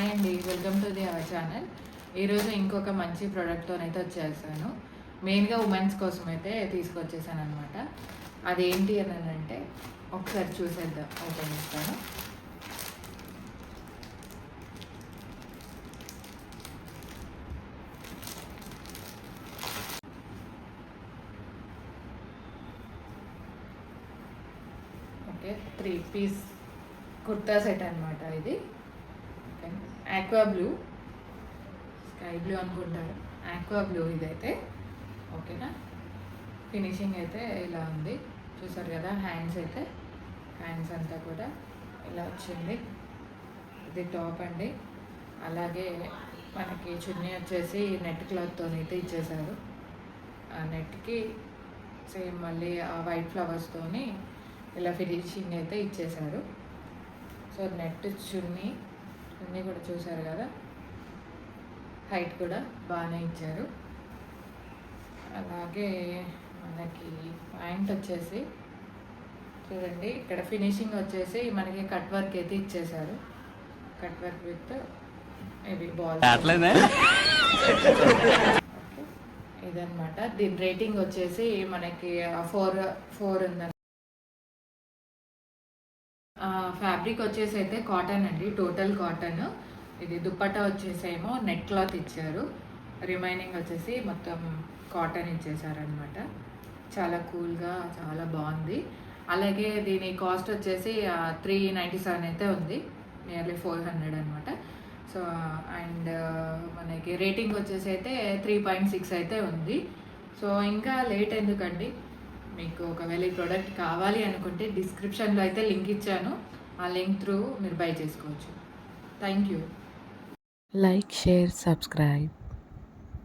Hi అండి, welcome to our channel. ఈరోజు ఇంకొక మంచి ప్రోడక్ట్తోనైతే వచ్చేసాను. మెయిన్గా ఉమెన్స్ కోసం అయితే తీసుకొచ్చేసాను అనమాట. అదేంటి అని అంటే ఒకసారి చూసేద్దాం. ఓపెన్ చేస్తాను. ఓకే, 3 పీస్ కుర్తా సెట్ అనమాట ఇది. ఆక్వా బ్లూ, స్కై బ్లూ అనుకుంటారు, ఆక్వా బ్లూ ఇదైతే. ఓకేనా, ఫినిషింగ్ అయితే ఇలా ఉంది, చూసారు కదా. హ్యాండ్స్ అంతా కూడా ఇలా వచ్చింది. ఇది టాప్ అండి. అలాగే మనకి చున్నీ వచ్చేసి నెట్ క్లాత్తో అయితే ఇచ్చేసారు. ఆ నెట్కి సేమ్ మళ్ళీ ఆ వైట్ ఫ్లవర్స్తోని ఇలా ఫినిషింగ్ అయితే ఇచ్చేసారు. సో నెట్ చున్నీ కూడా చూసారు కదా, హైట్ కూడా బాగానే ఇచ్చారు. అలాగే మనకి ప్యాంట్ వచ్చేసి చూడండి, ఇక్కడ ఫినిషింగ్ వచ్చేసి మనకి కట్ వర్క్ అయితే ఇచ్చేసారు. కట్ వర్క్ విత్ ఇవి బాల్. ఇదనమాట. దీని రేటింగ్ వచ్చేసి మనకి 4 ఉందండి. ఫ్యాబ్రిక్ వచ్చేసి అయితే కాటన్ అండి, టోటల్ కాటన్. ఇది దుప్పట్టా వచ్చేసేమో నెట్ క్లాత్ ఇచ్చారు, రిమైనింగ్ వచ్చేసి మొత్తం కాటన్ ఇచ్చేసారనమాట. చాలా కూల్గా చాలా బాగుంది. అలాగే దీని కాస్ట్ వచ్చేసి 397 అయితే ఉంది, నియర్లీ 400 అనమాట. సో అండ్ మనకి రేటింగ్ వచ్చేసి అయితే 3.6 అయితే ఉంది. సో ఇంకా లేట్ ఎందుకండి, మీకు ఒకవేళ ఈ ప్రోడక్ట్ కావాలి అనుకుంటే డిస్క్రిప్షన్లో అయితే లింక్ ఇచ్చాను, ఆ లింక్ త్రూ మీరు బై చేసుకోవచ్చు. Thank you. Like, share, subscribe.